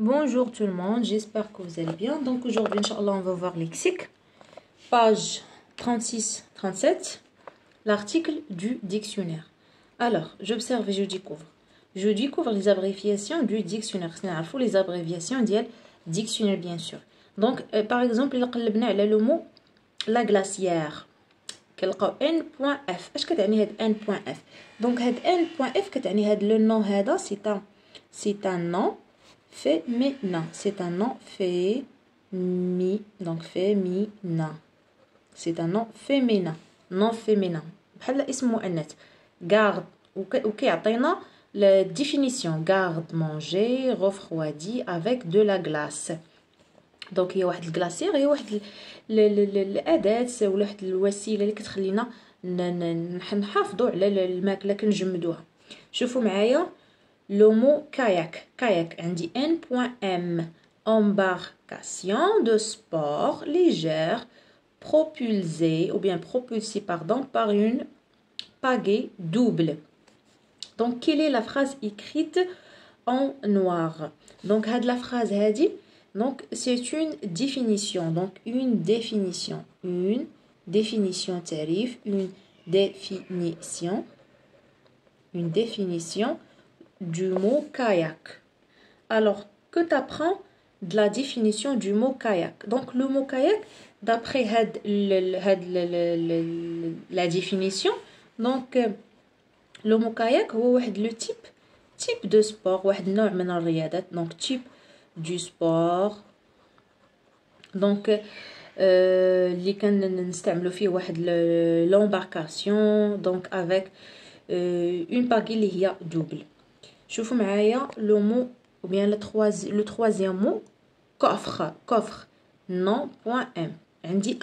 Bonjour tout le monde, j'espère que vous allez bien. Donc aujourd'hui, Inch'Allah, on va voir lexique. Page 36-37, l'article du dictionnaire. Alors, j'observe et je découvre. Je découvre les abréviations du dictionnaire. C'est les abréviations du dictionnaire, bien sûr. Donc, par exemple, il a le mot la glacière. كنلقاو n.f. اش كتعني هاد n.f؟ دونك هاد n.f كتعني هاد لو نو هذا سي ان نو féminin. C'est un nom donc féminin. C'est un nom féminin. Non féminin. بحال اسم مؤنث. Garde وكيعطينا la définition. Garde manger refroidi avec de la glace. دونك هي واحد الكلاسير، هي واحد الاداه ولا واحد الوسيله اللي كتخلينا نحافظوا على الماكله كنجمدوها. شوفوا معايا le mot kayak. Kayak عندي n.m. embarcation de sport légère propulsée ou bien propulsée par une pagaie double. Donc quelle est la phrase écrite en noir? Donc la phrase هذه donc c'est une définition. Donc une définition tarif, une définition du mot kayak. Alors, que t'apprends de la définition du mot kayak? Donc, le mot kayak, d'après la définition, donc, le mot kayak, c'est le type de sport, donc type du sport. Donc, اللي كنستعملوا فيه واحد l'embarcation, donc avec une pagaie اللي هي double. شوفوا معايا le mot ou bien le troisième mot coffre non.m. عندي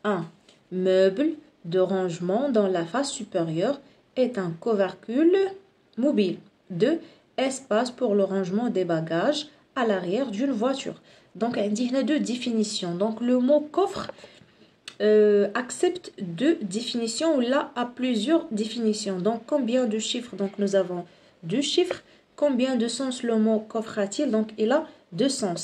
un meuble de rangement dans la face supérieure est un couvercle mobile. 2 espace pour le rangement des bagages à l'arrière d'une voiture. Donc عندي هنا deux définitions. Donc le mot coffre accepte deux définitions ou là à plusieurs définitions. Donc combien de chiffres? Donc nous avons deux chiffres. Combien de sens le mot coffre a-t-il? Donc il a deux sens.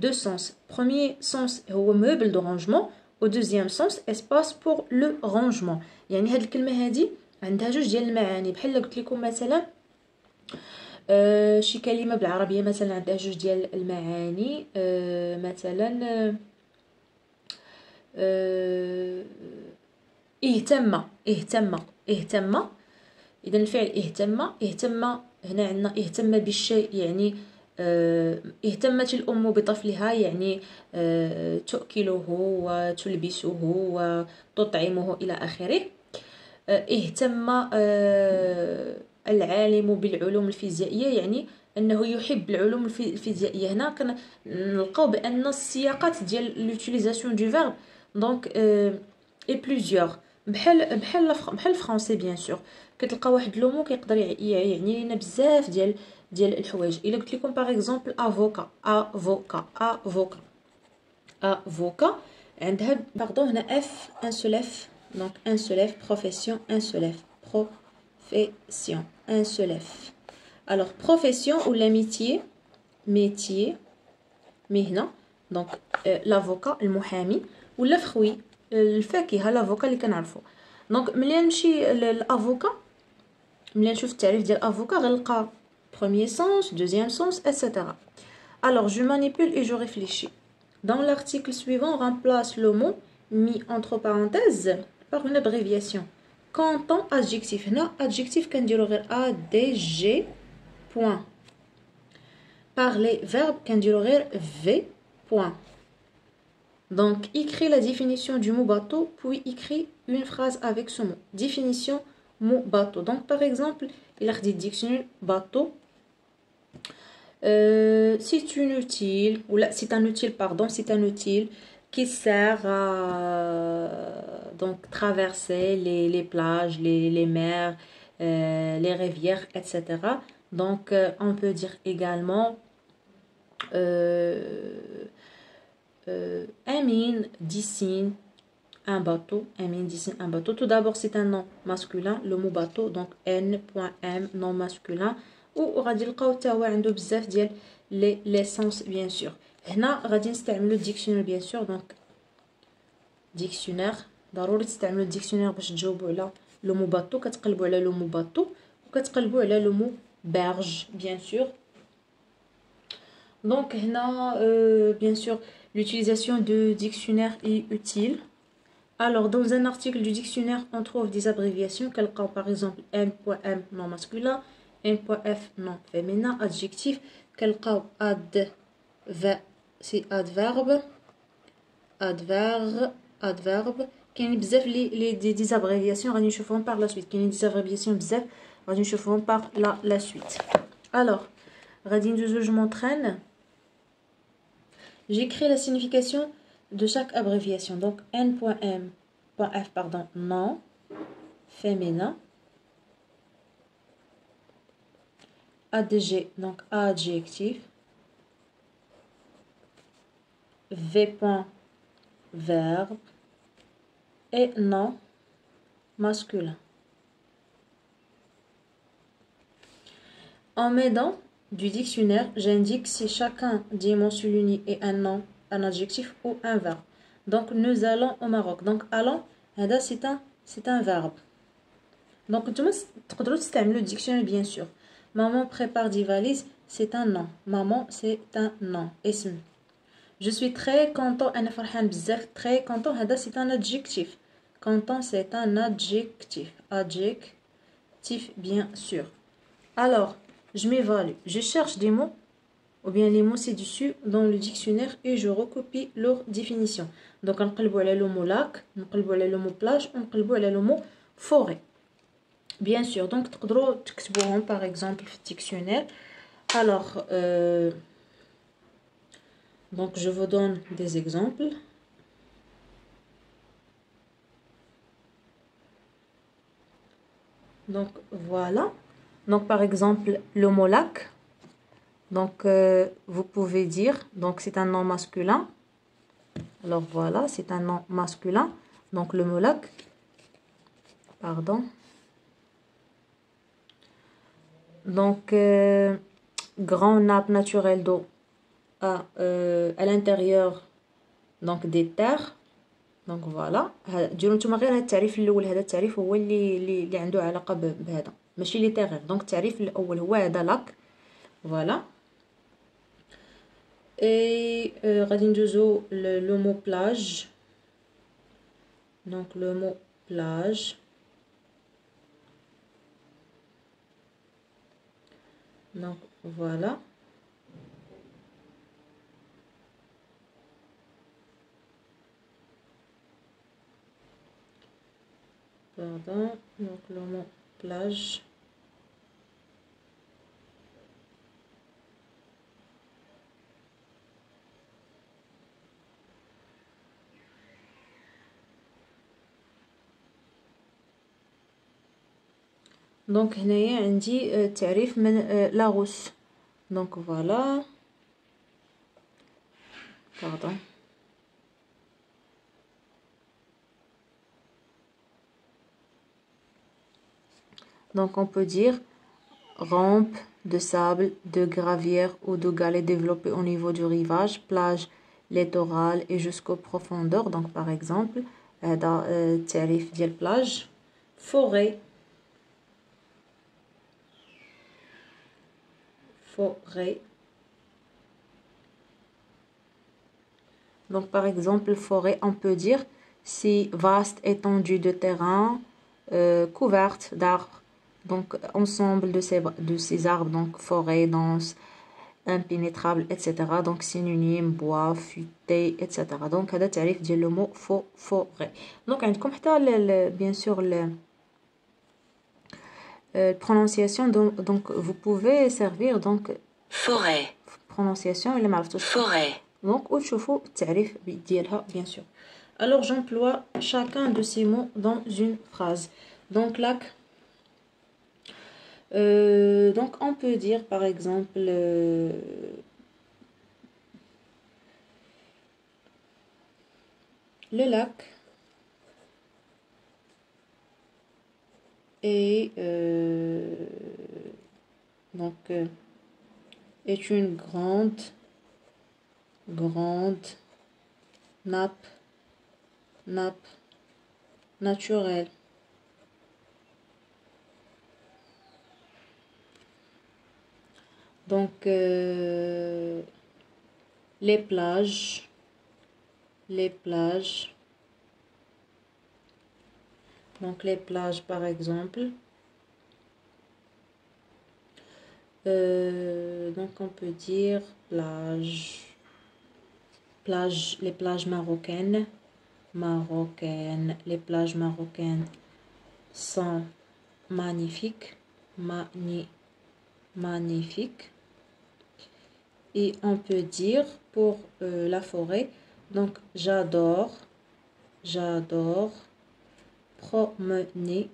Deux sens. Premier sens هو meuble de rangement. Au deuxième sens espace pour le rangement. يعني هاد الكلمة هادي عندها جوج ديال المعاني. بحال قلت لكم مثلا شي كلمة بالعربية مثلا عندها جوج ديال المعاني. مثلا اهتم. إذا الفعل اهتم هنا عندنا اهتم بالشيء يعني اهتمت الأم بطفلها يعني تؤكله وتلبسه وتطعمه إلى آخره. اهتم العالم بالعلوم الفيزيائية يعني أنه يحب العلوم الفيزيائية. هنا كنلقاو بأن السياقات ديال l'utilisation du verbe donc et plusieurs بحال الفرنسي بيان سور كتلقى واحد لو مو كيقدر يعني لنا بزاف ديال الحوايج. الا قلت لكم باغ اكزومبل avocat عندها باردون هنا اف ان سول اف دونك ان سول اف بروفيسيون ان سول اف بروفيسيون ان سول اف. alors profession ولا métier مهنه دونك l'avocat المحامي ولا فخوي الفاكهه لافوكا اللي كنعرفو. دونك ملي نمشي للافوكا ملي نشوف التعريف ديال الافوكا غنلقى premier sens, deuxième sens, etc. Alors je manipule et je réfléchis. Dans l'article suivant, on remplace le mot mis entre parenthèses par une abréviation. Quand on adjectif هنا adjectif كنديرو غير adg point. Par les verbes كنديرو غير v point. Donc, écris la définition du mot bateau, puis écris une phrase avec ce mot. Définition mot bateau. Donc, par exemple, il a dit dictionnaire bateau. C'est un outil qui sert à donc traverser les plages, les mers, les rivières, etc. Donc, on peut dire également Amine dessine un bateau. Tout d'abord, c'est un nom masculin, le mot bateau, donc n.m, nom masculin. وغادي نلقاو حتى هو عنده بزاف ديال لي ليسونس بيان سور. هنا غادي نستعملو الديكسيونير بيان سور. دونك ديكسيونير ضروري تستعملو الديكسيونير باش تجاوبوا على لو مو باطو. كتقلبوا على لو مو باطو وكتقلبوا على لو مو berge بيان سور. دونك هنا بيان سور l'utilisation de dictionnaire est utile. Alors, dans un article du dictionnaire, on trouve des abréviations, quelqu'un par exemple M.M non masculin, M.F non féminin, adjectif, quelqu'un c'est adverbe, adverbe. كاين بزاف لي des abréviations غادي نشوفهم par la suite. كاين des abréviations بزاف غادي نشوفهم par la suite. Alors, غادي ندوزو je m'entraîne. J'écris la signification de chaque abréviation. Donc N.M.F pardon, non, féminin. ADG, donc adjectif. V. Verbe. Et non, masculin. En m'aidant du dictionnaire, j'indique si chacun dit mon souligné est un nom, un adjectif ou un verbe. Donc nous allons au Maroc. Donc allons, c'est un verbe. Donc tu peux utiliser le dictionnaire bien sûr. Maman prépare des valises, c'est un nom. Maman, c'est un nom. Ism. Je suis très content, أنا فرحان بزاف. Très content, c'est un adjectif. Content, c'est un adjectif. Adjectif bien sûr. Alors, je m'évalue. Je cherche des mots, ou bien les mots ci-dessus dans le dictionnaire et je recopie leur définition. Donc, on peut aller le mot lac, on peut aller le mot plage, on peut aller le mot forêt. Bien sûr, donc, tu peux par exemple le dictionnaire. Alors, donc je vous donne des exemples. Donc, voilà. Donc, par exemple, le mot lac. Donc, vous pouvez dire, donc c'est un nom masculin. Alors, voilà, c'est un nom masculin. Donc, le mot lac. Pardon. Donc, grand nappe naturelle d'eau à l'intérieur donc des terres. Donc, voilà. ديروا نتوما غير هذا التعريف الاول. هذا التعريف هو اللي عنده علاقه بهذا ماشي لي تيغ. دونك التعريف الاول هو هذا لاك. Voilà. Et غادي ندوزو le mot plage. Donc le mot plage. Donc voilà. Pardon. Donc le mot plage. دونك هنايا عندي تعريف من لاغوس. دونك فوالا. باردون. Donc on peut dire rampe de sable, de gravière ou de galets développés au niveau du rivage, plage, littoral et jusqu'aux profondeurs. Donc par exemple, هذا تعريف ديال plage. Forêt. Forêt. Donc par exemple, forêt, on peut dire si vaste étendue de terrain couverte d'arbres. Donc ensemble de ces arbres, donc forêt dense, impénétrable, etc. Donc synonyme bois, futé, etc. Donc هذا تعريف ديال le mot forêt. Donc عندكم حتى bien sûr prononciation. Donc vous pouvez servir donc forêt prononciation اللي ما عرفتوش forêt. Donc وتشوفوا التعريف ديالها bien sûr. Alors j'emploie chacun de ces mots dans une phrase. Donc lac. Donc on peut dire par exemple le lac est Donc, est une grande nappe naturelle. Donc, les plages. Donc, les plages, par exemple. Donc, on peut dire les plages marocaines. Les plages marocaines sont magnifiques. Magnifiques. Et on peut dire pour la forêt, donc j'adore promener,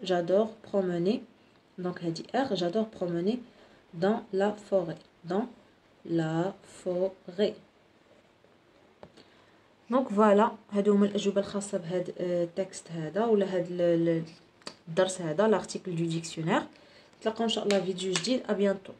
j'adore promener, donc elle dit R, j'adore promener dans la forêt, Donc voilà, هادو هما الأجوبة الخاصة بهاد التكست هذا ولا هاد الدرس هذا l'article du dictionnaire. نتلاقاو إن شاء الله فيديو جديد. à bientôt.